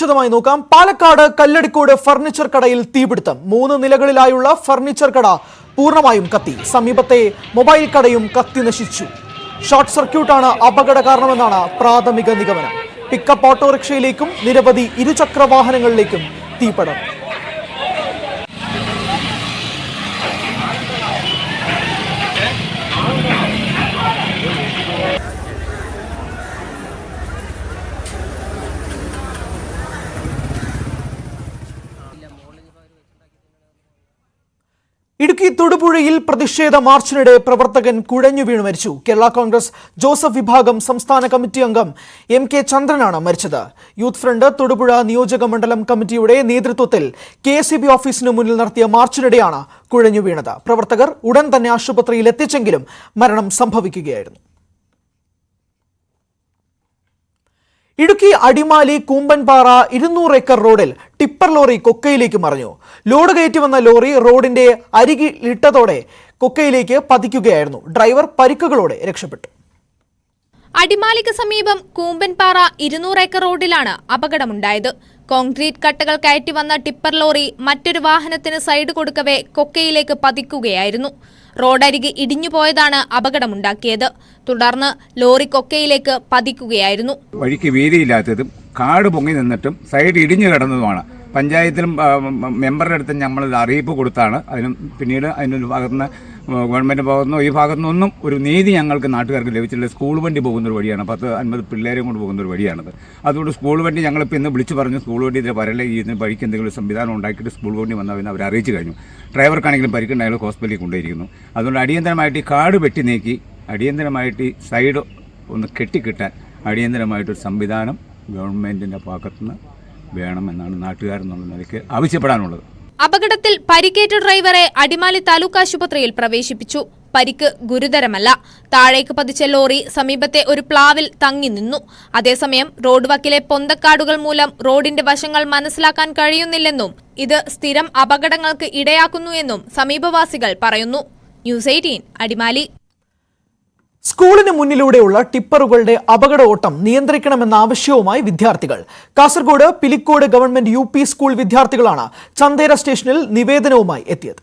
വിശദമായി നോക്കാം. പാലക്കാട് കല്ലടിക്കോട് ഫർണിച്ചർ കടയിൽ തീപിടുത്തം. 3 നിലകളിലായുള്ള ഫർണിച്ചർ കട പൂർണ്ണമായും കത്തി. സമീപത്തെ മൊബൈൽ കടയും കത്തി നശിച്ചു. ഷോർട്ട് സർക്യൂട്ടാണ് അപകട കാരണമെന്നാണ് പ്രാഥമിക നിഗമനം. പിക്കപ്പ് ഓട്ടോറിക്ഷയിലേക്കും നിരവധി ഇരുചക്ര വാഹനങ്ങളിലേക്കും തീപടർന്നു. ഇടുക്കി തൊടുപുഴയിൽ പ്രതിഷേധ മാർച്ചിനിടെ പ്രവർത്തകൻ കുഴഞ്ഞു വീണ് മരിച്ചു. കേരള കോൺഗ്രസ് ജോസഫ് വിഭാഗം സംസ്ഥാന കമ്മിറ്റി അംഗം MK ചന്ദ്രനാണ് മരിച്ചത്. യൂത്ത് ഫ്രണ്ട് തൊടുപുഴ നിയോജക മണ്ഡലം കമ്മിറ്റിയുടെ നേതൃത്വത്തിൽ KSEB ഓഫീസിന് മുന്നിൽ നടത്തിയ മാർച്ചിനിടെയാണ് കുഴഞ്ഞു വീണത്. പ്രവർത്തകർ ഉടൻ തന്നെ ആശുപത്രിയിൽ എത്തിച്ചെങ്കിലും മരണം സംഭവിക്കുകയായിരുന്നു. ഇടുക്കി അടിമാലി കൂമ്പൻപാറ 200 ഏക്കർ റോഡിൽ ടിപ്പർ ലോറി കൊക്കയിലേക്ക് മറിഞ്ഞു. ലോഡ് കയറ്റി വന്ന ലോറി റോഡിന്റെ അരികിലിട്ടതോടെ കൊക്കയിലേക്ക് പതിക്കുകയായിരുന്നു. ഡ്രൈവർ പരിക്കുകളോടെ രക്ഷപ്പെട്ടു. അടിമാലിക്ക് സമീപം കൂമ്പൻപാറ 200 ഏക്കർ റോഡിലാണ് അപകടമുണ്ടായത്. കോൺക്രീറ്റ് കട്ടകൾ കയറ്റി വന്ന ടിപ്പർ ലോറി മറ്റൊരു വാഹനത്തിന് സൈഡ് കൊടുക്കവേ കൊക്കയിലേക്ക് പതിക്കുകയായിരുന്നു. റോഡരികെ ഇടിഞ്ഞുപോയതാണ് അപകടമുണ്ടാക്കിയത്. തുടർന്ന് ലോറി കൊക്കയിലേക്ക് പതിക്കുകയായിരുന്നു. വഴിക്ക് വീതിയില്ലാത്തതും കാട് പൊങ്ങി നിന്നിട്ടും സൈഡ് ഇടിഞ്ഞു കിടന്നതുമാണ്. പഞ്ചായത്തിലും മെമ്പറുടെ അടുത്ത് നമ്മൾ അറിയിപ്പ് കൊടുത്താണ്. പിന്നീട് അതിനൊരു ഭാഗത്തുനിന്ന് ഗവൺമെന്റ് ഭാഗത്തുനിന്നോ ഈ ഭാഗത്തുനിന്നൊന്നും ഒരു നീതി ഞങ്ങൾക്ക് നാട്ടുകാർക്ക് ലഭിച്ചില്ല. സ്കൂൾ വണ്ടി പോകുന്നൊരു വഴിയാണ്, 10-50 പിള്ളേരെയും കൊണ്ട് പോകുന്നൊരു വഴിയാണത്. അതുകൊണ്ട് സ്കൂൾ വണ്ടി ഞങ്ങളിപ്പോൾ ഇന്ന് വിളിച്ചു പറഞ്ഞു, സ്കൂൾ വണ്ടി ഇതിൽ വരല്ലേ, ഇതിന് വഴിക്ക് എന്തെങ്കിലും സംവിധാനം ഉണ്ടാക്കിയിട്ട് സ്കൂൾ വണ്ടി വന്നവരെന്ന് അവർ അറിയിച്ചു കഴിഞ്ഞു. ഡ്രൈവർക്കാണെങ്കിലും പരിക്കുണ്ടായാലും ഹോസ്പിറ്റലിൽ കൊണ്ടുപോയിരിക്കുന്നു. അതുകൊണ്ട് അടിയന്തരമായിട്ട് ഈ കാട് വെട്ടി നീക്കി അടിയന്തരമായിട്ട് ഈ സൈഡ് ഒന്ന് കെട്ടിക്കിട്ടാൻ അടിയന്തരമായിട്ടൊരു സംവിധാനം ഗവൺമെന്റിന്റെ ഭാഗത്തുനിന്ന് വേണമെന്നാണ് നാട്ടുകാരെന്നുള്ള നിലയ്ക്ക് ആവശ്യപ്പെടാനുള്ളത്. അപകടത്തിൽ പരിക്കേറ്റ ഡ്രൈവറെ അടിമാലി താലൂക്ക് ആശുപത്രിയിൽ പ്രവേശിപ്പിച്ചു. പരിക്ക് ഗുരുതരമല്ല. താഴേക്ക് പതിച്ച ലോറി സമീപത്തെ ഒരു പ്ലാവിൽ തങ്ങി നിന്നു. അതേസമയം റോഡ് വക്കിലെ പൊന്തക്കാടുകൾ മൂലം റോഡിന്റെ വശങ്ങൾ മനസ്സിലാക്കാൻ കഴിയുന്നില്ലെന്നും ഇത് സ്ഥിരം അപകടങ്ങൾക്ക് ഇടയാക്കുന്നു എന്നും സമീപവാസികൾ പറയുന്നു. ന്യൂസ് 18 അടിമാലി. സ്കൂളിന് മുന്നിലൂടെയുള്ള ടിപ്പറുകളുടെ അപകട ഓട്ടം നിയന്ത്രിക്കണമെന്ന ആവശ്യവുമായി വിദ്യാർത്ഥികൾ. Kasaragod Pilicode government UP school വിദ്യാർത്ഥികളാണ് ചന്തേര സ്റ്റേഷനിൽ നിവേദനവുമായി എത്തിയത്.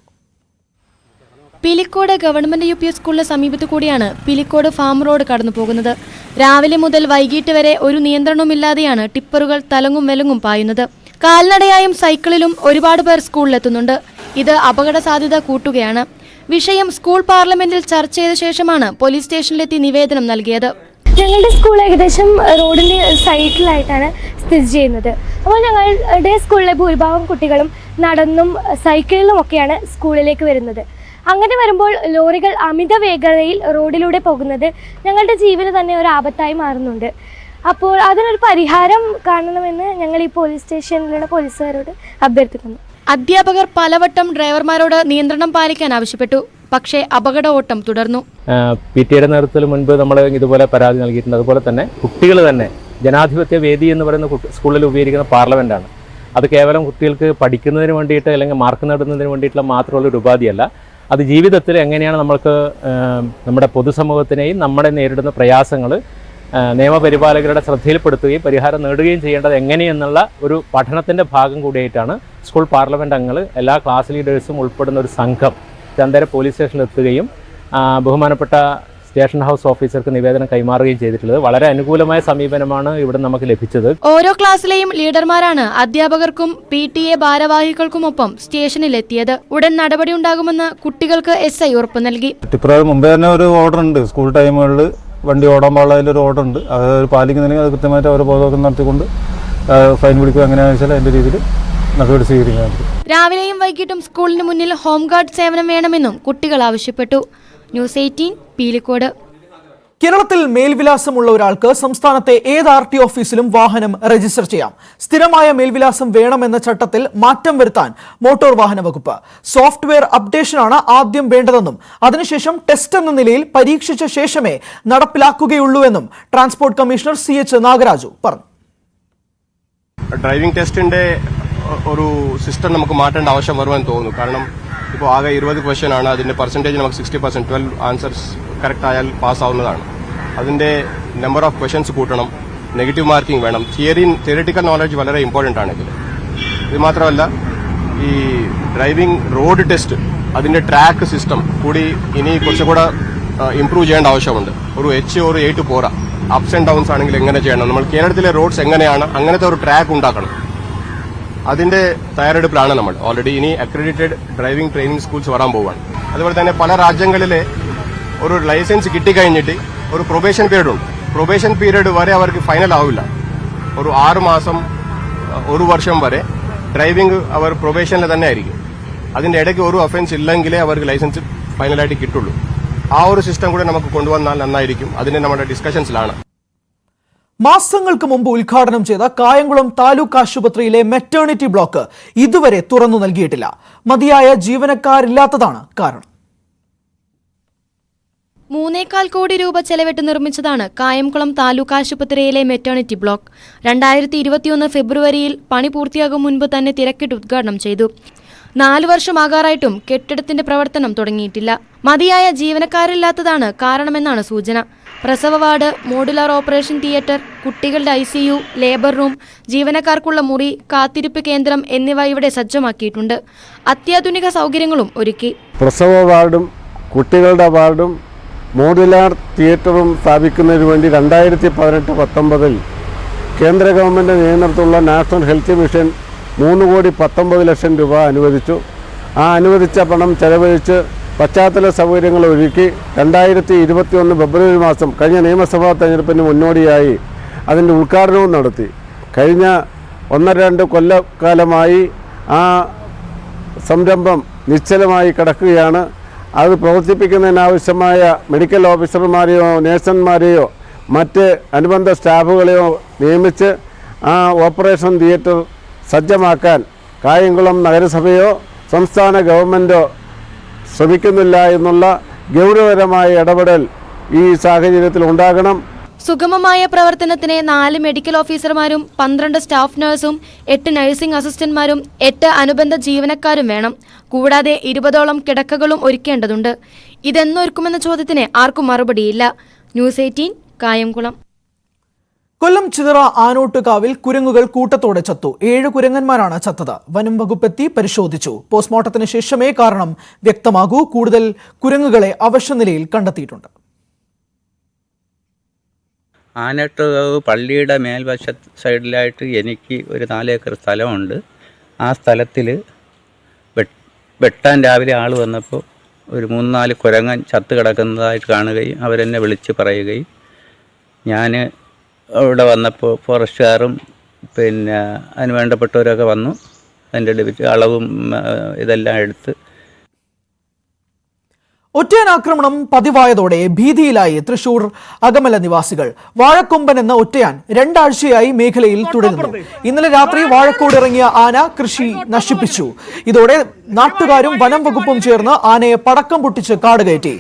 പിലിക്കോട് ഗവൺമെന്റ് UP സ്കൂളിന് സമീപത്തു കൂടിയാണ് പിലിക്കോട് ഫാം റോഡ് കടന്നു പോകുന്നത്. രാവിലെ മുതൽ വൈകിട്ട് വരെ ഒരു നിയന്ത്രണവുമില്ലാതെയാണ് ടിപ്പറുകൾ തലങ്ങും വെലങ്ങും പായുന്നത്. കാൽനടയായും സൈക്കിളിലും ഒരുപാട് പേർ സ്കൂളിലെത്തുന്നുണ്ട്. ഇത് അപകട സാധ്യത കൂട്ടുകയാണ്. വിഷയം സ്കൂൾ പാർലമെന്റിൽ ചർച്ച ചെയ്ത ശേഷമാണ് പോലീസ് സ്റ്റേഷനിലെത്തി നിവേദനം നൽകിയത്. ഞങ്ങളുടെ സ്കൂൾ ഏകദേശം റോഡിന്റെ സൈഡിലായിട്ടാണ് സ്ഥിതി ചെയ്യുന്നത്. അപ്പോൾ ഞങ്ങളുടെ സ്കൂളിലെ ഭൂരിഭാഗം കുട്ടികളും നടന്നും സൈക്കിളിലും ഒക്കെയാണ് സ്കൂളിലേക്ക് വരുന്നത്. അങ്ങനെ വരുമ്പോൾ ലോറികൾ അമിത വേഗതയിൽ റോഡിലൂടെ പോകുന്നത് ഞങ്ങളുടെ ജീവന് തന്നെ ഒരു ആപത്തായി മാറുന്നുണ്ട്. അപ്പോൾ അതിനൊരു പരിഹാരം കാണണമെന്ന് ഞങ്ങൾ ഈ പോലീസ് സ്റ്റേഷനിലുള്ള പോലീസുകാരോട് അഭ്യർത്ഥിക്കുന്നു. അധ്യാപകർ പലവട്ടം ഡ്രൈവർമാരോട് നിയന്ത്രണം പാലിക്കാൻ ആവശ്യപ്പെട്ടു. പക്ഷേ അപകട ഓട്ടം തുടർന്നു. PTA നേതൃത്വത്തിൽ മുൻപ് നമ്മൾ ഇതുപോലെ പരാതി നൽകിയിട്ടുണ്ട്. അതുപോലെ തന്നെ കുട്ടികൾ തന്നെ ജനാധിപത്യ വേദി എന്ന് പറയുന്ന സ്കൂളിൽ ഉപയോഗിക്കുന്ന പാർലമെന്റാണ്. അത് കേവലം കുട്ടികൾക്ക് പഠിക്കുന്നതിന് വേണ്ടിയിട്ട് അല്ലെങ്കിൽ മാർക്ക് നേടുന്നതിന് വേണ്ടിയിട്ടുള്ള മാത്രമുള്ള ഒരു ഉപാധിയല്ല. അത് ജീവിതത്തിൽ എങ്ങനെയാണ് നമ്മൾക്ക് നമ്മുടെ പൊതുസമൂഹത്തിനെയും നമ്മളെ നേരിടുന്ന പ്രയാസങ്ങൾ നിയമപരിപാലകരുടെ ശ്രദ്ധയിൽപ്പെടുത്തുകയും പരിഹാരം നേടുകയും ചെയ്യേണ്ടത് എങ്ങനെയെന്നുള്ള ഒരു പഠനത്തിൻ്റെ ഭാഗം കൂടിയായിട്ടാണ് സ്കൂൾ പാർലമെന്റ് അംഗങ്ങൾ എല്ലാ ക്ലാസ് ലീഡേഴ്സും ഉൾപ്പെടുന്ന ഒരു സംഘം ചന്തേര പോലീസ് സ്റ്റേഷനിൽ എത്തുകയും ബഹുമാനപ്പെട്ട സ്റ്റേഷൻ ഹൗസ് ഓഫീസർക്ക് നിവേദനം കൈമാറുകയും ചെയ്തിട്ടുള്ളത്. വളരെ അനുകൂലമായ സമീപനമാണ് ഇവിടെ നമുക്ക് ലഭിച്ചത്. ഓരോ ക്ലാസ്സിലെയും ലീഡർമാരാണ് അധ്യാപകർക്കും PTA ഭാരവാഹികൾക്കുമൊപ്പം സ്റ്റേഷനിലെത്തിയത്. ഉടൻ നടപടി ഉണ്ടാകുമെന്ന് കുട്ടികൾക്ക് SI ഉറപ്പ് നൽകി. മുമ്പേ തന്നെ ഒരു ഓർഡർ ഉണ്ട്. സ്കൂൾ ടൈമുകളിൽ വണ്ടി ഓടാൻ പാടില്ല, അതിലൊരു ഓർഡർ ഉണ്ട്. അത് പാലിക്കുന്നില്ലെങ്കിൽ അത് കൃത്യമായിട്ട് അവർ ബോധവൽക്കരണം നടത്തിക്കൊണ്ട് ഫൈൻ പിടിക്കുക. എങ്ങനെയാണെന്ന് വെച്ചാൽ അതിൻ്റെ രീതിയിൽ നടപടി സ്വീകരിക്കാൻ. രാവിലെയും വൈകിട്ടും സ്കൂളിന് മുന്നിൽ ഹോംഗാർഡ് സേവനം വേണമെന്നും കുട്ടികൾ ആവശ്യപ്പെട്ടു. ന്യൂസ് 18 പീലിക്കോട്. കേരളത്തിൽ മേൽവിലാസമുള്ള ഒരാൾക്ക് സംസ്ഥാനത്തെ ഏത് RT ഓഫീസിലും വാഹനം രജിസ്റ്റർ ചെയ്യാം. സ്ഥിരമായ മേൽവിലാസം വേണമെന്ന ചട്ടത്തിൽ മാറ്റം വരുത്താൻ മോട്ടോർ വാഹന വകുപ്പ്. സോഫ്റ്റ്വെയർ അപ്ഡേഷനാണ് ആദ്യം വേണ്ടതെന്നും അതിനുശേഷം ടെസ്റ്റ് എന്ന നിലയിൽ പരീക്ഷിച്ച ശേഷമേ നടപ്പിലാക്കുകയുള്ളൂവെന്നും ട്രാൻസ്പോർട്ട് കമ്മീഷണർ CH നാഗരാജു പറഞ്ഞു. ഡ്രൈവിംഗ് ടെസ്റ്റിന്റെ ഒരു സിസ്റ്റം നമുക്ക് മാറ്റേണ്ട ആവശ്യം വരുമെന്ന് തോന്നുന്നു. കാരണം ഇപ്പോൾ ആകെ 20 ക്വസ്റ്റ്യൻ ആണ്. അതിന്റെ പെർസെൻറ്റേജ് നമുക്ക് 60%, 12 ആൻസേഴ്സ് കറക്റ്റ് ആയാൽ പാസ് ആവുന്നതാണ്. അതിന്റെ നമ്പർ ഓഫ് ക്വസ്റ്റ്യൻസ് കൂട്ടണം, നെഗറ്റീവ് മാർക്കിംഗ് വേണം. തിയറിറ്റിക്കൽ നോളജ് വളരെ ഇമ്പോർട്ടൻ്റ് ആണ് ഇതിൽ. ഇത് മാത്രമല്ല, ഈ ഡ്രൈവിംഗ് റോഡ് ടെസ്റ്റ് അതിൻ്റെ ട്രാക്ക് സിസ്റ്റം കൂടി ഇനി കുറച്ചുകൂടെ ഇംപ്രൂവ് ചെയ്യേണ്ട ആവശ്യമുണ്ട്. ഒരു H ഒരു 8 പോരാ. അപ്സ് ആൻഡ് ഡൗൺസ് ആണെങ്കിൽ എങ്ങനെ ചെയ്യണം, നമ്മൾ കേരളത്തിലെ റോഡ്സ് എങ്ങനെയാണ്, അങ്ങനത്തെ ഒരു ട്രാക്ക് ഉണ്ടാക്കണം. അതിന്റെ തയ്യാറെടുപ്പിലാണ് നമ്മൾ. ഓൾറെഡി ഇനി അക്രഡിറ്റഡ് ഡ്രൈവിംഗ് ട്രെയിനിങ് സ്കൂൾസ് വരാൻ പോവുകയാണ്. അതുപോലെ തന്നെ പല രാജ്യങ്ങളിലെ ഒരു ലൈസൻസ് കിട്ടിക്കഴിഞ്ഞിട്ട് ഒരു പ്രൊബേഷൻ പീരീഡ് ഉണ്ട്. പ്രൊബേഷൻ പീരീഡ് വരെ അവർക്ക് ഫൈനൽ ആവില്ല. ഒരു 6 മാസം 1 വർഷം വരെ ഡ്രൈവിംഗ് അവർ പ്രൊബേഷനിൽ തന്നെ ആയിരിക്കും. അതിന്റെ ഇടയ്ക്ക് ഒരു ഒഫൻസ് ഇല്ലെങ്കിലേ അവർക്ക് ലൈസൻസ് ഫൈനലായിട്ട് കിട്ടുള്ളൂ. ആ ഒരു സിസ്റ്റം കൂടെ നമുക്ക് കൊണ്ടുവന്നാൽ നന്നായിരിക്കും. അതിന് നമ്മുടെ ഡിസ്കഷൻസിലാണ്. മാസങ്ങൾക്ക് മുമ്പ് ഉദ്ഘാടനം ചെയ്ത കായംകുളം താലൂക്ക് ആശുപത്രിയിലെ മെറ്റേണിറ്റി ബ്ലോക്ക് ഇതുവരെ തുറന്നു നൽകിയിട്ടില്ല. മതിയായ ജീവനക്കാരില്ലാത്തതാണ് കാരണം. 3.25 കോടി രൂപ ചെലവിട്ട് നിർമ്മിച്ചതാണ് കായംകുളം താലൂക്ക് ആശുപത്രിയിലെ മെറ്റേണിറ്റി ബ്ലോക്ക്. 2021 ഫെബ്രുവരിയിൽ പണി പൂർത്തിയാകും മുൻപ് തന്നെ തിരക്കിട്ട് ഉദ്ഘാടനം ചെയ്തു. 4 വർഷമാകാറായിട്ടും കെട്ടിടത്തിന്റെ പ്രവർത്തനം തുടങ്ങിയിട്ടില്ല. മതിയായ ജീവനക്കാരില്ലാത്തതാണ് കാരണമെന്നാണ് സൂചന. പ്രസവ വാർഡ്, മോഡുലാർ ഓപ്പറേഷൻ തിയേറ്റർ, കുട്ടികളുടെ ICU, ലേബർ റൂം, ജീവനക്കാർക്കുള്ള മുറി, കാത്തിരിപ്പ് കേന്ദ്രം എന്നിവ ഇവിടെ സജ്ജമാക്കിയിട്ടുണ്ട്. അത്യാധുനിക സൗകര്യങ്ങളും ഒരുക്കി. പ്രസവ വാർഡും കുട്ടികളുടെ വാർഡും മോഡുലാർ തിയേറ്ററും സ്ഥാപിക്കുന്നതിന് വേണ്ടി 2018-19 കേന്ദ്ര ഗവൺമെൻറ് നേതൃത്വത്തിലുള്ള നാഷണൽ ഹെൽത്ത് മിഷൻ 3,19,00,000 രൂപ അനുവദിച്ചു. ആ അനുവദിച്ച പണം ചെലവഴിച്ച് പശ്ചാത്തല സൗകര്യങ്ങൾ ഒരുക്കി 2021 ഫെബ്രുവരി മാസം കഴിഞ്ഞ നിയമസഭാ തെരഞ്ഞെടുപ്പിന് മുന്നോടിയായി അതിൻ്റെ ഉദ്ഘാടനവും നടത്തി. കഴിഞ്ഞ 1-2 കൊല്ലക്കാലമായി ആ സംരംഭം നിശ്ചലമായി കിടക്കുകയാണ്. അത് പ്രവർത്തിപ്പിക്കുന്നതിനാവശ്യമായ മെഡിക്കൽ ഓഫീസർമാരെയോ നഴ്സന്മാരെയോ മറ്റ് അനുബന്ധ സ്റ്റാഫുകളെയോ നിയമിച്ച് ആ ഓപ്പറേഷൻ തിയേറ്റർ സജ്ജമാക്കാൻ കായംകുളം നഗരസഭയോ സംസ്ഥാന ഗവൺമെൻറ്റോ ശ്രമിക്കുന്നില്ല എന്നുള്ള ഗൗരവകരമായ ഇടപെടൽ ഈ സാഹചര്യത്തിൽ ഉണ്ടാകണം. സുഗമമായ പ്രവർത്തനത്തിന് 4 മെഡിക്കൽ ഓഫീസർമാരും 12 സ്റ്റാഫ് നഴ്സും 8 നഴ്സിംഗ് അസിസ്റ്റന്റ്മാരും 8 അനുബന്ധ ജീവനക്കാരും വേണം. കൂടാതെ 20ഓളം കിടക്കകളും ഒരുക്കേണ്ടതുണ്ട്. ഇതെന്നൊരുക്കുമെന്ന ചോദ്യത്തിന് ആർക്കും മറുപടിയില്ല. ന്യൂസ് 18 കായംകുളം. കൊല്ലം ചിതറ ആനോട്ടുകാവിൽ കുരങ്ങുകൾ കൂട്ടത്തോടെ ചത്തു. 7 കുരങ്ങന്മാരാണ് ചത്തത്. വനം വകുപ്പെത്തി പരിശോധിച്ചു. പോസ്റ്റ്മോർട്ടത്തിന് ശേഷമേ കാരണം വ്യക്തമാകൂ. കൂടുതൽ കുരങ്ങുകളെ അവശനിലയിൽ കണ്ടെത്തിയിട്ടുണ്ട്. ആനട്ടുകാവ് പള്ളിയുടെ മേൽവശ സൈഡിലായിട്ട് എനിക്ക് ഒരു 4 ഏക്കർ സ്ഥലമുണ്ട്. ആ സ്ഥലത്തിൽ വെട്ടാൻ രാവിലെ ആൾ വന്നപ്പോൾ ഒരു 3-4 കുരങ്ങൻ ചത്ത് കിടക്കുന്നതായിട്ട് കാണുകയും അവരെന്നെ വിളിച്ച് പറയുകയും ഞാൻ അവിടെ വന്നപ്പോൾ ഫോറസ്റ്റുകാരും പിന്നെ അതിന് വേണ്ടപ്പെട്ടവരൊക്കെ വന്നു. അതിൻ്റെ ഡെബിറ്റ് അളവും ഇതെല്ലാം എടുത്ത്. ഒറ്റയാൻ ആക്രമണം പതിവായതോടെ ഭീതിയിലായി തൃശൂർ അകമല നിവാസികൾ. വാഴക്കൊമ്പൻ എന്ന ഒറ്റയാൻ 2 ആഴ്ചയായി മേഖലയിൽ തുടരുന്നു. ഇന്നലെ രാത്രി വാഴക്കോട് ഇറങ്ങിയ ആന കൃഷി നശിപ്പിച്ചു. ഇതോടെ നാട്ടുകാരും വനം വകുപ്പും ചേർന്ന് ആനയെ പടക്കം പൊട്ടിച്ച് കാട് കയറ്റി.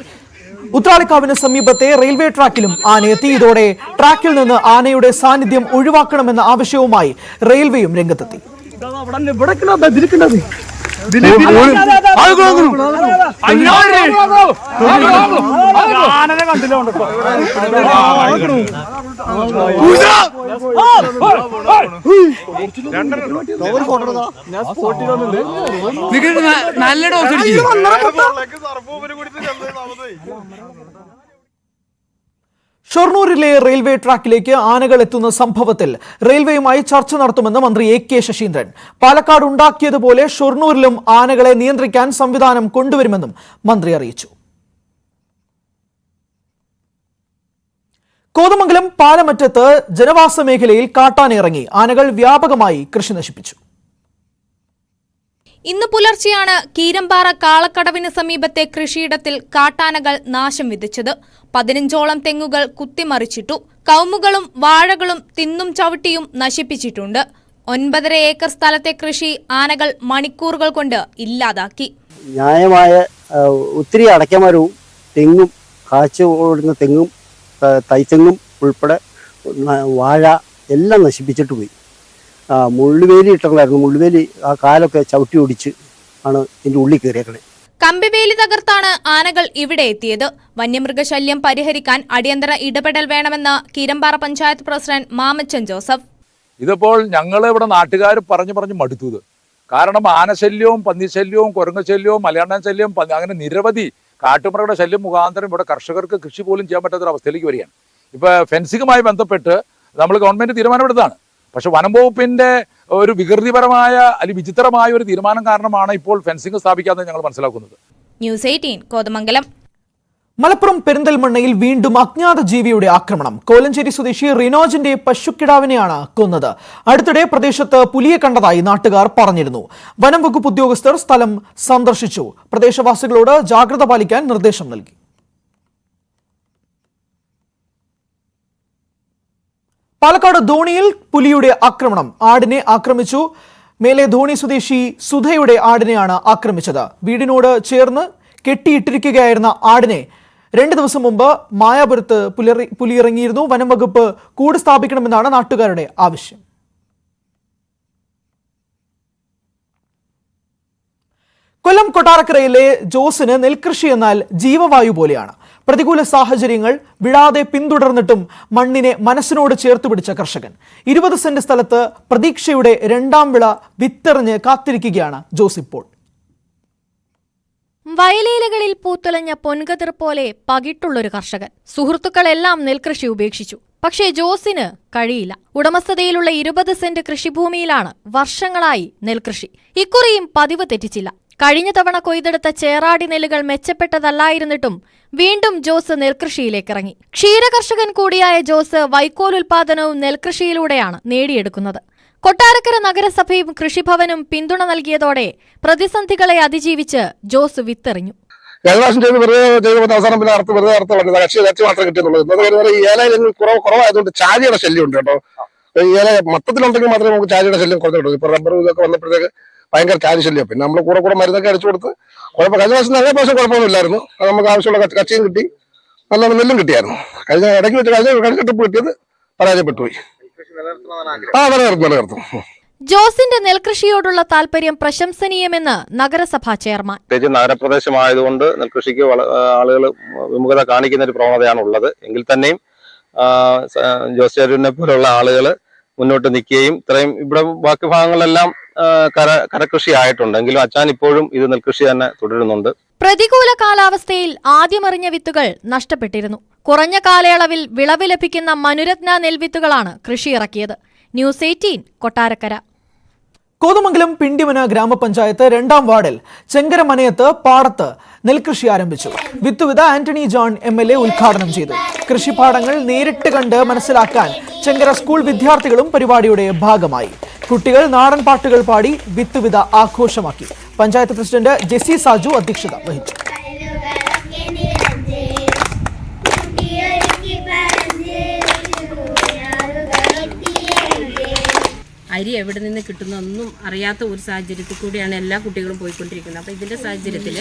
ഉത്രാളിക്കാവിന് സമീപത്തെ റെയിൽവേ ട്രാക്കിലും ആനയെത്തി. ഇതോടെ ട്രാക്കിൽ നിന്ന് ആനയുടെ സാന്നിധ്യം ഒഴിവാക്കണമെന്ന ആവശ്യവുമായി റെയിൽവേയും രംഗത്തെത്തി. ഷൊർണൂരിലെ റെയിൽവേ ട്രാക്കിലേക്ക് ആനകൾ എത്തുന്ന സംഭവത്തിൽ റെയിൽവേയുമായി ചർച്ച നടത്തുമെന്ന് മന്ത്രി AK ശശീന്ദ്രൻ. പാലക്കാട് ഉണ്ടാക്കിയതുപോലെ ഷൊർണൂരിലും ആനകളെ നിയന്ത്രിക്കാൻ സംവിധാനം കൊണ്ടുവരുമെന്നും മന്ത്രി അറിയിച്ചു. കോതമംഗലം പാലമറ്റത്ത് ജനവാസ മേഖലയിൽ കാട്ടാന ഇറങ്ങി. ആനകൾ വ്യാപകമായി കൃഷി നശിപ്പിച്ചു. ഇന്ന് പുലർച്ചെയാണ് കീരമ്പാറ കാളക്കടവിന് സമീപത്തെ കൃഷിയിടത്തിൽ കാട്ടാനകൾ നാശം വിതച്ചത്. 15ഓളം തെങ്ങുകൾ കുത്തിമറിച്ചിട്ടു. കവുങ്ങുകളും വാഴകളും തിന്നും ചവിട്ടിയും നശിപ്പിച്ചിട്ടുണ്ട്. 9.5 ഏക്കർ സ്ഥലത്തെ കൃഷി ആനകൾ മണിക്കൂറുകൾ കൊണ്ട് ഇല്ലാതാക്കി. ന്യായമായ ഒത്തിരി അടയ്ക്കമരവും തെങ്ങും കാച്ചു ഓടുന്ന തെങ്ങും തൈത്തെങ്ങും ഉൾപ്പെടെ വാഴ എല്ലാം നശിപ്പിച്ചിട്ട് പോയി. മുള്ളുവേലി ഇട്ടിട്ടുണ്ടായിരുന്നു. മുള്ളുവേലി ആ കാലൊക്കെ ചവിട്ടി ഓടിച്ച് ആണ് ഇതിൻ്റെ ഉള്ളിൽ കയറിയേക്കണേ. കമ്പിവേലി തകർത്താണ് ആനകൾ ഇവിടെ എത്തിയത്. വന്യമൃഗശല്യം പരിഹരിക്കാൻ അടിയന്തര ഇടപെടൽ വേണമെന്ന് കീരമ്പാറ പഞ്ചായത്ത് പ്രസിഡന്റ് മാമച്ചൻ ജോസഫ്. ഇതിപ്പോൾ ഞങ്ങൾ ഇവിടെ നാട്ടുകാർ പറഞ്ഞു മടുത്തത്. കാരണം ആനശല്യവും പന്നിശല്യവും കുരങ്ങശല്യവും മലയാളം ശല്യം അങ്ങനെ നിരവധി കാട്ടുമൃഗയുടെ ശല്യം മുഖാന്തരം ഇവിടെ കർഷകർക്ക് കൃഷി പോലും ചെയ്യാൻ പറ്റാത്തൊരവസ്ഥയിലേക്ക് വരികയാണ്. ഇപ്പോൾ ഫെൻസിങ്ങുമായി ബന്ധപ്പെട്ട് നമ്മൾ ഗവൺമെന്റ് തീരുമാനമെടുത്താണ്. പക്ഷെ വനം വകുപ്പിന്റെ ഒരു വികൃതിപരമായ അല്ലെങ്കിൽ വിചിത്രമായ ഒരു തീരുമാനം കാരണമാണ് ഇപ്പോൾ ഫെൻസിംഗ് സ്ഥാപിക്കാതെ ഞങ്ങൾ മനസ്സിലാക്കുന്നത്. ന്യൂസ് 18 കോതമംഗലം. മലപ്പുറം പെരിന്തൽമണ്ണയിൽ വീണ്ടും അജ്ഞാത ജീവിയുടെ ആക്രമണം. കോലഞ്ചേരി സ്വദേശി റിനോജിന്റെ പശുക്കിടാവിനെയാണ് കൊന്നത്. അടുത്തിടെ പ്രദേശത്ത് പുലിയെ കണ്ടതായി നാട്ടുകാർ പറഞ്ഞിരുന്നു. വനം വകുപ്പ് ഉദ്യോഗസ്ഥർ സ്ഥലം സന്ദർശിച്ചു. പ്രദേശവാസികളോട് ജാഗ്രത പാലിക്കാൻ നിർദ്ദേശം നൽകി. പാലക്കാട് ധോണിയിൽ പുലിയുടെ ആക്രമണം. ആടിനെ ആക്രമിച്ചു. മേലെ ധോണി സ്വദേശി സുധയുടെ ആടിനെയാണ് ആക്രമിച്ചത്. വീടിനോട് ചേർന്ന് കെട്ടിയിട്ടിരിക്കുകയായിരുന്ന ആടിനെ 2 ദിവസം മുമ്പ് മായാപുരത്ത് പുലി ഇറങ്ങിയിരുന്നു. വനം വകുപ്പ് കൂട് സ്ഥാപിക്കണമെന്നാണ് നാട്ടുകാരുടെ ആവശ്യം. കൊല്ലം കൊട്ടാരക്കരയിലെ ജോസിന് നെൽകൃഷി എന്നാൽ ജീവവായു പോലെയാണ്. പ്രതികൂല സാഹചര്യങ്ങൾ വിടാതെ പിന്തുടർന്നിട്ടും മണ്ണിനെ മനസ്സിനോട് ചേർത്ത് പിടിച്ച കർഷകൻ 20 സെന്റ് സ്ഥലത്ത് പ്രതീക്ഷയുടെ 2ാം വിള വിത്തെറിഞ്ഞ് കാത്തിരിക്കുകയാണ് ജോസ് ഇപ്പോൾ. വയലേലകളിൽ പൂത്തുലഞ്ഞ പൊൻകതിർ പോലെ പകിട്ടുള്ളൊരു കർഷകൻ. സുഹൃത്തുക്കളെല്ലാം നെൽകൃഷി ഉപേക്ഷിച്ചു. പക്ഷേ ജോസിന് കഴിയില്ല. ഉടമസ്ഥതയിലുള്ള 20 സെന്റ് കൃഷിഭൂമിയിലാണ് വർഷങ്ങളായി നെൽകൃഷി. ഇക്കുറിയും പതിവ് തെറ്റിച്ചില്ല. കഴിഞ്ഞ തവണ കൊയ്തെടുത്ത ചേറാടി നെല്ലുകൾ മെച്ചപ്പെട്ടതല്ലായിരുന്നിട്ടും വീണ്ടും ജോസ് നെൽകൃഷിയിലേക്കിറങ്ങി. ക്ഷീരകർഷകൻ കൂടിയായ ജോസ് വൈക്കോൽ ഉൽപാദനവും നെൽകൃഷിയിലൂടെയാണ് നേടിയെടുക്കുന്നത്. കൊട്ടാരക്കര നഗരസഭയും കൃഷിഭവനും പിന്തുണ നൽകിയതോടെ പ്രതിസന്ധികളെ അതിജീവിച്ച് ജോസ് വിത്തെറിഞ്ഞു. അവസാനം പിന്നെ കക്ഷി മാത്രമേ കിട്ടിയുള്ളൂ. ഈ ഏലയിൽ കുറവായതുകൊണ്ട് ചാരിയുടെ ശല്യം ഉണ്ട് കേട്ടോ. ഈ ഏല മൊത്തത്തിലുണ്ടെങ്കിൽ മാത്രമേ നമുക്ക് ചാരിയുടെ ശല്യം കുറഞ്ഞു കിട്ടും. ഇപ്പൊ റബ്ബർ ഇതൊക്കെ വന്നപ്പോഴത്തേക്ക് ഭയങ്കര ചാരി ശല്യം. പിന്നെ നമ്മൾ കൂടെ മരുന്നൊക്കെ അടിച്ചു കൊടുത്ത് കഴിഞ്ഞ പ്രാവശ്യം നല്ല പ്രാവശ്യം കുഴപ്പമൊന്നുമില്ലായിരുന്നു. അത് നമുക്ക് ആവശ്യമുള്ള കച്ചിയും കിട്ടി, നല്ല നെല്ലും കിട്ടിയായിരുന്നു. ഇടയ്ക്ക് വെച്ച് കഴിഞ്ഞ ട്രിപ്പ് കിട്ടിയത് പരാജയപ്പെട്ടു പോയി. നിലനിർത്തും. ജോസിന്റെ നെൽകൃഷിയോടുള്ള താല്പര്യം പ്രശംസനീയമെന്ന് നഗരസഭാ ചെയർമാൻ. നഗരപ്രദേശമായതുകൊണ്ട് നെൽകൃഷിക്ക് ആളുകൾ വിമുഖത കാണിക്കുന്ന ഒരു പ്രവണതയാണ് ഉള്ളത്. എങ്കിൽ തന്നെയും ജോസ് ചേരുവിനെ പോലുള്ള ആളുകൾ മുന്നോട്ട് നിൽക്കുകയും ഇത്രയും ഇവിടെ ബാക്കി ഭാഗങ്ങളെല്ലാം കരകൃഷി ആയിട്ടുണ്ടെങ്കിലും അച്ഛൻ ഇപ്പോഴും ഇത് നെൽകൃഷി തന്നെ തുടരുന്നുണ്ട്. പ്രതികൂല കാലാവസ്ഥയിൽ ആദ്യമെറിഞ്ഞ വിത്തുകൾ നഷ്ടപ്പെട്ടിരുന്നു. കുറഞ്ഞ കാലയളവിൽ വിളവ് ലഭിക്കുന്ന മനുരത്ന നെൽവിത്തുകളാണ് കൃഷി ഇറക്കിയത്. ന്യൂസ് 18 കൊട്ടാരക്കര. കോതമംഗലം പിണ്ടിമന ഗ്രാമപഞ്ചായത്ത് 2ാം വാർഡിൽ ചെങ്കരമനയത്ത് പാടത്ത് നെൽകൃഷി ആരംഭിച്ചു. വിത്തുവിത ആന്റണി ജോൺ MLA ഉദ്ഘാടനം ചെയ്തു. കൃഷിപ്പാടങ്ങൾ നേരിട്ട് കണ്ട് മനസ്സിലാക്കാൻ ചെങ്കര സ്കൂൾ വിദ്യാർത്ഥികളും പരിപാടിയുടെ ഭാഗമായി. കുട്ടികൾ നാടൻ പാട്ടുകൾ പാടി വിത്തുവിത ആഘോഷമാക്കി. പഞ്ചായത്ത് പ്രസിഡന്റ് ജെസി സാജു അധ്യക്ഷത വഹിച്ചു. അരി എവിടെ നിന്ന് കിട്ടുന്നൊന്നും അറിയാത്ത ഒരു സാഹചര്യത്തിൽ കൂടിയാണ് എല്ലാ കുട്ടികളും പോയിക്കൊണ്ടിരിക്കുന്നത്. അപ്പോൾ ഇതിന്റെ സാഹചര്യത്തിൽ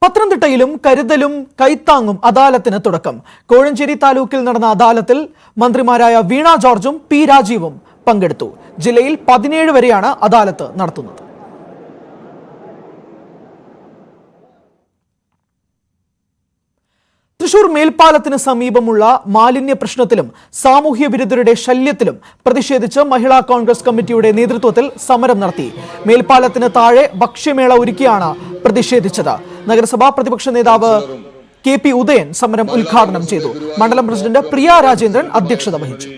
പത്തനംതിട്ടയിലും കരുതലും കൈത്താങ്ങും അദാലത്തിന് തുടക്കം. കോഴഞ്ചേരി താലൂക്കിൽ നടന്ന അദാലത്തിൽ മന്ത്രിമാരായ വീണ ജോർജും പി രാജീവും പങ്കെടുത്തു. ജില്ലയിൽ 17 വരെയാണ് അദാലത്ത് നടത്തുന്നത്. തൃശൂർ മേൽപ്പാലത്തിന് സമീപമുള്ള മാലിന്യ പ്രശ്നത്തിലും സാമൂഹ്യ വിരുദ്ധരുടെ ശല്യത്തിലും പ്രതിഷേധിച്ച് മഹിളാ കോൺഗ്രസ് കമ്മിറ്റിയുടെ നേതൃത്വത്തിൽ സമരം നടത്തി. മേൽപ്പാലത്തിന് താഴെ ഭക്ഷ്യമേള ഒരുക്കിയാണ് പ്രതിഷേധിച്ചത്. നഗരസഭാ പ്രതിപക്ഷ നേതാവ് KP ഉദയൻ സമരം ഉദ്ഘാടനം ചെയ്തു. മണ്ഡലം പ്രസിഡന്റ് പ്രിയ രാജേന്ദ്രൻ അധ്യക്ഷത വഹിച്ചു.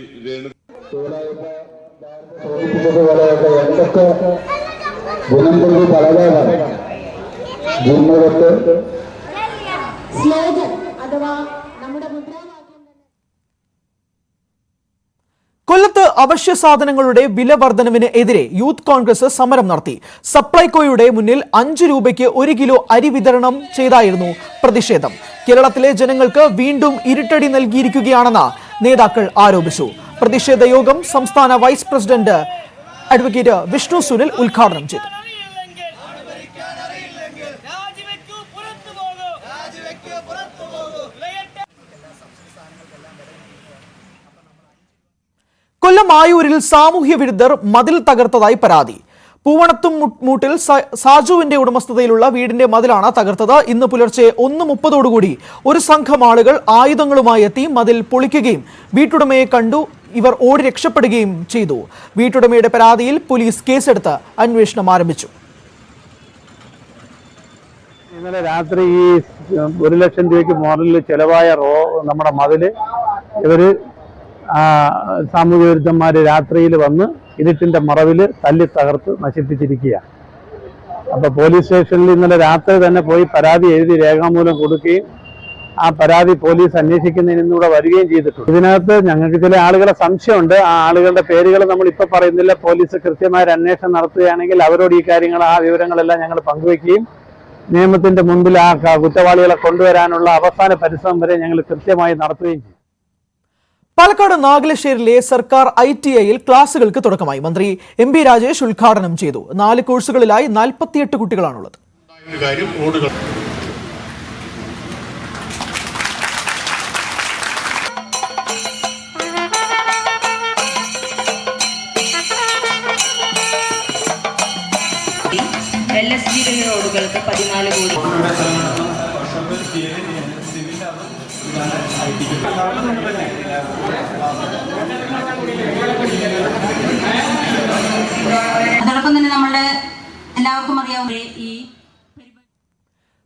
കൊല്ലത്ത് അവശ്യ സാധനങ്ങളുടെ വില വർധനവിന് എതിരെ യൂത്ത് കോൺഗ്രസ് സമരം നടത്തി. സപ്ലൈകോയുടെ മുന്നിൽ 5 രൂപയ്ക്ക് 1 കിലോ അരി വിതരണം ചെയ്തായിരുന്നു പ്രതിഷേധം. കേരളത്തിലെ ജനങ്ങൾക്ക് വീണ്ടും ഇരുട്ടടി നൽകിയിരിക്കുകയാണെന്ന് നേതാക്കൾ ആരോപിച്ചു. പ്രതിഷേധ യോഗം സംസ്ഥാന vice president advocate Vishnu Sunil ഉദ്ഘാടനം ചെയ്തു. കൊല്ലം ആയൂരിൽ സാമൂഹ്യ വിരുദ്ധർ മതിൽ തകർത്തതായി പരാതി. പൂവണത്തും മൂട്ടിൽ സാജുവിന്റെ ഉടമസ്ഥതയിലുള്ള വീടിന്റെ മതിലാണ് തകർത്തത്. ഇന്ന് പുലർച്ചെ 1:30 ഒരു സംഘം ആളുകൾ ആയുധങ്ങളുമായി എത്തി മതിൽ പൊളിക്കുകയും വീട്ടുടമയെ കണ്ടു ഇവർ ഓടി രക്ഷപ്പെടുകയും ചെയ്തു. വീട്ടുടമയുടെ പരാതിയിൽ പോലീസ് കേസെടുത്ത് അന്വേഷണം ആരംഭിച്ചു. ഇന്നലെ രാത്രി ഈ 1 ലക്ഷം രൂപയ്ക്ക് മുകളിൽ ചെലവായ നമ്മുടെ മതില് ഇവര് സാമൂഹ്യ വിരുദ്ധന്മാര് രാത്രിയിൽ വന്ന് ഇരുട്ടിന്റെ മറവിൽ തല്ലി തകർത്ത് നശിപ്പിച്ചിരിക്കുകയാണ്. അപ്പൊ പോലീസ് സ്റ്റേഷനിൽ ഇന്നലെ രാത്രി തന്നെ പോയി പരാതി എഴുതി രേഖാമൂലം കൊടുക്കുകയും ആ പരാതി പോലീസ് അന്വേഷിക്കുന്നതിന് ഇന്നിവിടെ വരികയും ചെയ്തിട്ടുണ്ട്. ഇതിനകത്ത് ഞങ്ങൾക്ക് ചില ആളുകളെ സംശയമുണ്ട്. ആ ആളുകളുടെ പേരുകൾ നമ്മൾ ഇപ്പൊ പറയുന്നില്ല. പോലീസ് കൃത്യമായ ഒരു അന്വേഷണം നടത്തുകയാണെങ്കിൽ അവരോട് ഈ കാര്യങ്ങൾ ആ വിവരങ്ങളെല്ലാം ഞങ്ങൾ പങ്കുവയ്ക്കുകയും നിയമത്തിന്റെ മുൻപിൽ ആ കുറ്റവാളികളെ കൊണ്ടുവരാനുള്ള അവസാന പരിശ്രമം വരെ ഞങ്ങൾ കൃത്യമായി നടത്തുകയും ചെയ്യും. പാലക്കാട് നാഗലശ്ശേരിയിലെ സർക്കാർ ITIയിൽ ക്ലാസുകൾക്ക് തുടക്കമായി. മന്ത്രി MP രാജേഷ് ഉദ്ഘാടനം ചെയ്തു. 4 കോഴ്സുകളിലായി 48 കുട്ടികളാണുള്ളത്. LSG റോഡുകൾക്ക് 14 കോടി. അതോടൊപ്പം തന്നെ നമ്മുടെ എല്ലാവർക്കും അറിയാവുന്ന ഈ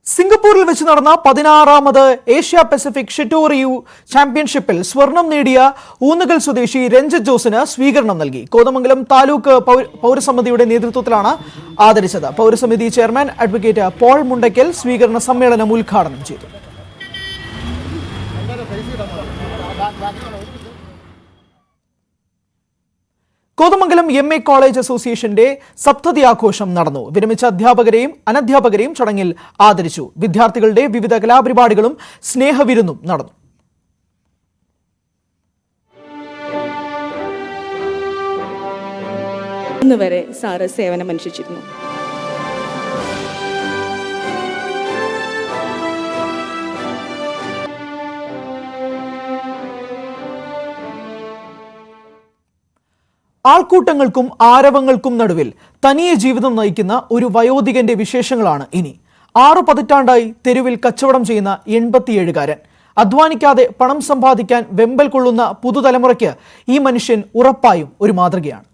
സിംഗപ്പൂരിൽ വെച്ച് നടന്ന 16ാമത് ഏഷ്യ പസഫിക് ഷിറ്റോറിയു ചാമ്പ്യൻഷിപ്പിൽ സ്വർണം നേടിയ ഊന്നുകൽ സ്വദേശി രഞ്ജിത്ത് ജോസിന് സ്വീകരണം നൽകി. കോതമംഗലം താലൂക്ക് പൗരസമിതിയുടെ നേതൃത്വത്തിലാണ് ആദരിച്ചത്. പൗരസമിതി ചെയർമാൻ അഡ്വക്കേറ്റ് പോൾ മുണ്ടയ്ക്കൽ സ്വീകരണ സമ്മേളനം ഉദ്ഘാടനം ചെയ്തു. കോതമംഗലം MA കോളേജ് അസോസിയേഷന്റെ സപ്തതി ആഘോഷം നടന്നു. വിരമിച്ച അധ്യാപകരെയും അനധ്യാപകരെയും ചടങ്ങിൽ ആദരിച്ചു. വിദ്യാർത്ഥികളുടെ വിവിധ കലാപരിപാടികളും സ്നേഹവിരുന്നും നടന്നു. വരെ സാറ് സേവനമനുഷ്ഠിച്ചിരുന്നു. ആൾക്കൂട്ടങ്ങൾക്കും ആരവങ്ങൾക്കും നടുവിൽ തനിയെ ജീവിതം നയിക്കുന്ന ഒരു വയോധികന്റെ വിശേഷങ്ങളാണ് ഇനി. 6 പതിറ്റാണ്ടായി തെരുവിൽ കച്ചവടം ചെയ്യുന്ന 87കാരൻ. അധ്വാനിക്കാതെ പണം സമ്പാദിക്കാൻ വെമ്പൽ കൊള്ളുന്ന പുതുതലമുറയ്ക്ക് ഈ മനുഷ്യൻ ഉറപ്പായും ഒരു മാതൃകയാണ്.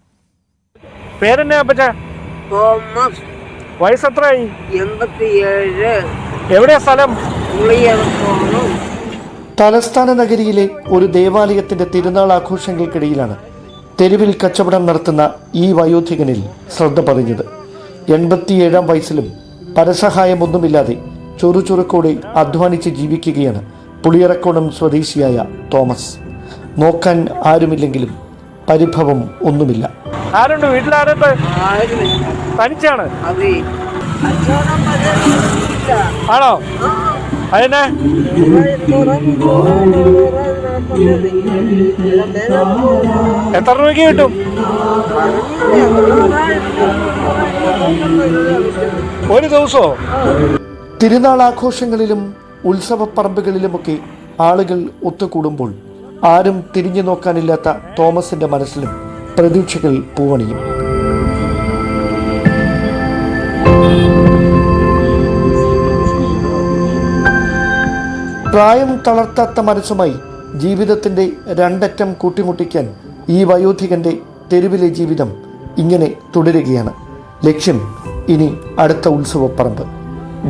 വയസ്സെത്രയായി? 87. എവിടെയാ സ്ഥലം? തലസ്ഥാന നഗരിയിലെ ഒരു ദേവാലയത്തിന്റെ തിരുനാൾ ആഘോഷങ്ങൾക്കിടയിലാണ് തെരുവിൽ കച്ചവടം നടത്തുന്ന ഈ വയോധികനിൽ ശ്രദ്ധ പതിഞ്ഞത്. 87ാം വയസ്സിലും പരസഹായമൊന്നുമില്ലാതെ ചുറുചുറുക്കോടെ അധ്വാനിച്ച് ജീവിക്കുകയാണ് പുളിയറക്കോണം സ്വദേശിയായ തോമസ്. നോക്കാൻ ആരുമില്ലെങ്കിലും പരിഭവം ഒന്നുമില്ല. ആരുണ്ട് വീട്ടിലാരുണ്ട്? തനിച്ചാണ്? ആണോ? അതിനെ എത്ര രൂപയ്ക്ക് കിട്ടും? ഒരു ദിവസമോ? തിരുനാൾ ആഘോഷങ്ങളിലും ഉത്സവപ്പറമ്പുകളിലുമൊക്കെ ആളുകൾ ഒത്തുകൂടുമ്പോൾ ആരും തിരിഞ്ഞു നോക്കാനില്ലാത്ത തോമസിന്റെ മനസ്സിലും പ്രതീക്ഷകൾ പൂവണിയും. പ്രായം തളർത്താത്ത മനസ്സുമായി ജീവിതത്തിന്റെ 2 അറ്റം കൂട്ടിമുട്ടിക്കാൻ ഈ വയോധികന്റെ തെരുവിലെ ജീവിതം ഇങ്ങനെ തുടരുകയാണ്. ലക്ഷ്യം ഇനി അടുത്ത ഉത്സവപ്പറമ്പ്.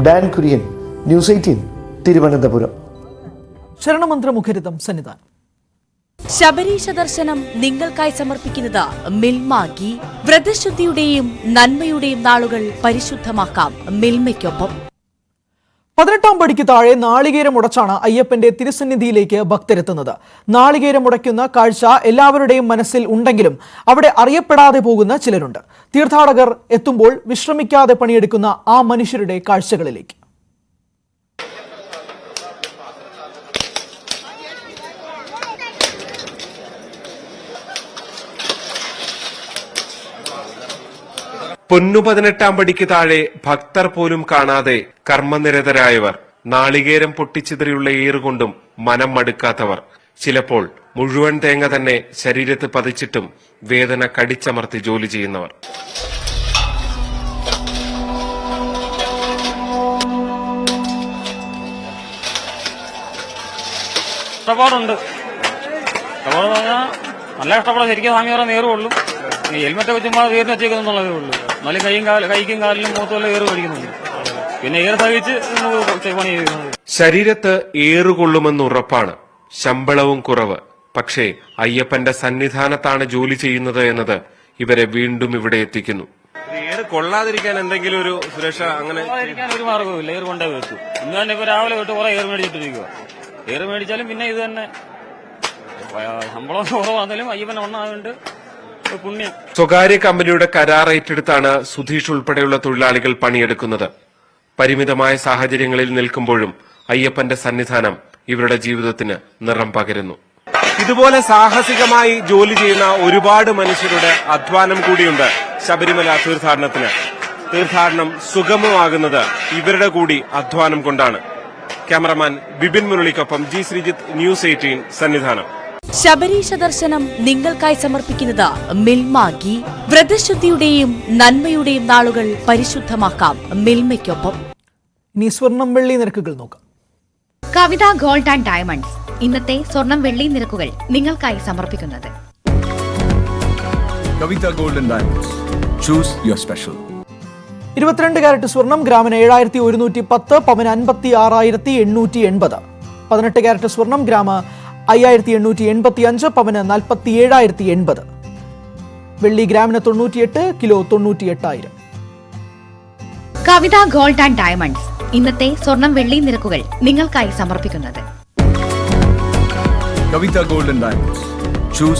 Dan Kurian, news 18, Thiruvananthapuram. ശരണമന്ത്ര മുഖരിതം സന്നിധാനം. ശബരീശ ദർശനം നിങ്ങൾക്കായി സമർപ്പിക്കുന്നത് മിൽമ ഗീ. വ്രതശുദ്ധിയുടെയും നന്മയുടെയും നാളുകൾ പരിശുദ്ധമാക്കാം മിൽമയ്ക്കൊപ്പം. 18ാം പടിക്ക് താഴെ നാളികേരം ഉടച്ചാണ് അയ്യപ്പന്റെ തിരുസന്നിധിയിലേക്ക് ഭക്തരെത്തുന്നത്. നാളികേരം ഉടയ്ക്കുന്ന കാഴ്ച എല്ലാവരുടെയും മനസ്സിൽ ഉണ്ടെങ്കിലും അവിടെ അറിയപ്പെടാതെ പോകുന്ന ചിലരുണ്ട്. തീർത്ഥാടകർ എത്തുമ്പോൾ വിശ്രമിക്കാതെ പണിയെടുക്കുന്ന ആ മനുഷ്യരുടെ കാഴ്ചകളിലേക്ക്. പൊന്നു 18ാം പടിക്ക് താഴെ ഭക്തർ പോലും കാണാതെ കർമ്മനിരതരായവർ, നാളികേരം പൊട്ടിച്ചിതറിയുള്ള ഏറുകൊണ്ടും മനം മടുക്കാത്തവർ, ചിലപ്പോൾ മുഴുവൻ തേങ്ങ തന്നെ ശരീരത്ത് പതിച്ചിട്ടും വേദന കടിച്ചമർത്തി ജോലി ചെയ്യുന്നവർ. കഷ്ടപ്പാടുണ്ട്. കഷ്ടപ്പാടെന്ന് പറഞ്ഞാൽ നല്ല കഷ്ടപ്പാട്. ശരിക്കും സ്വാമി പറഞ്ഞാൽ നേറുള്ളൂ. ഈ ഹെൽമെറ്റൊക്കെ ചുമ്മാ ഏറിന് വെച്ചേക്കുന്നുള്ളതേ ഉള്ളൂ. എന്നാലും കൈക്കും കാലിലും മുഖത്തുള്ള ഏറ് കഴിക്കുന്നുണ്ട്. പിന്നെ ഏറ് സഹിച്ച് പണി ചെയ്യുന്നത്. ശരീരത്ത് ഏറുകൊള്ളുമെന്ന് ഉറപ്പാണ്. ശമ്പളവും കുറവ്. പക്ഷേ അയ്യപ്പന്റെ സന്നിധാനത്താണ് ജോലി ചെയ്യുന്നത് എന്നത് ഇവരെ വീണ്ടും ഇവിടെ എത്തിക്കുന്നു. ഏറ് കൊള്ളാതിരിക്കാൻ എന്തെങ്കിലും ഒരു സുരക്ഷ അങ്ങനെ ഒരു മാർഗവുമില്ല. ഏറ് കൊണ്ടേ വെച്ചു. ഇന്ന് തന്നെ ഇപ്പൊ രാവിലെ തൊട്ട് കുറെ ഏറ് മേടിച്ചിട്ടിരിക്കുക. ഏറ് മേടിച്ചാലും പിന്നെ ഇത് തന്നെ ശമ്പളം കുറവാണെങ്കിലും അയ്യപ്പൻ ഒന്നായതുകൊണ്ട് പുണ്യം. സ്വകാര്യ കമ്പനിയുടെ കരാർ ഏറ്റെടുത്താണ് സുധീഷ് ഉൾപ്പെടെയുള്ള തൊഴിലാളികൾ പണിയെടുക്കുന്നത്. പരിമിതമായ സാഹചര്യങ്ങളിൽ നിൽക്കുമ്പോഴും അയ്യപ്പന്റെ സന്നിധാനം ഇവരുടെ ജീവിതത്തിന് നിറം പകരുന്നു. ഇതുപോലെ സാഹസികമായി ജോലി ചെയ്യുന്ന ഒരുപാട് മനുഷ്യരുടെ അധ്വാനം കൂടിയുണ്ട് ശബരിമല തീർത്ഥാടനത്തിന്. തീർത്ഥാടനം സുഗമമാകുന്നത് ഇവരുടെ കൂടി അധ്വാനം കൊണ്ടാണ്. ക്യാമറമാൻ ബിപിൻ മുരളിക്കൊപ്പം ജി ശ്രീജിത്ത്, ന്യൂസ് 18 സന്നിധാനം. ശബരീശ ദർശനം നിങ്ങൾക്കായി സമർപ്പിക്കുന്നത് മിൽമ ഗീ. വ്രതശുദ്ധിയുടെയും നന്മയുടെയും നാളുകൾ പരിശുദ്ധമാക്കാം മിൽമയ്ക്കൊപ്പം. ഇനി സ്വർണം വെള്ളി നിരക്കുകൾ നോക്കാം. കവിത ഗോൾഡ് ആൻഡ് ഡയമണ്ട്സ് ഇന്നത്തെ സ്വർണം വെള്ളി നിരക്കുകൾ നിങ്ങൾക്കായി സമർപ്പിക്കുന്നത് Kavitha gold and diamonds. Choose your special. 22 carat സ്വർണം ഗ്രാമിന് 7110, പവന് 56,880. 18 കാരറ്റ് സ്വർണം ഗ്രാമ് 5885, പവന് 47,080. വെള്ളി ഗ്രാമിന് 98, kilo 98,000. Kavitha gold and diamonds ഇന്നത്തെ സ്വർണം വെള്ളി നിരക്കുകൾ നിങ്ങൾക്കായി സമർപ്പിക്കുന്നത് Kavitha gold and diamonds. Choose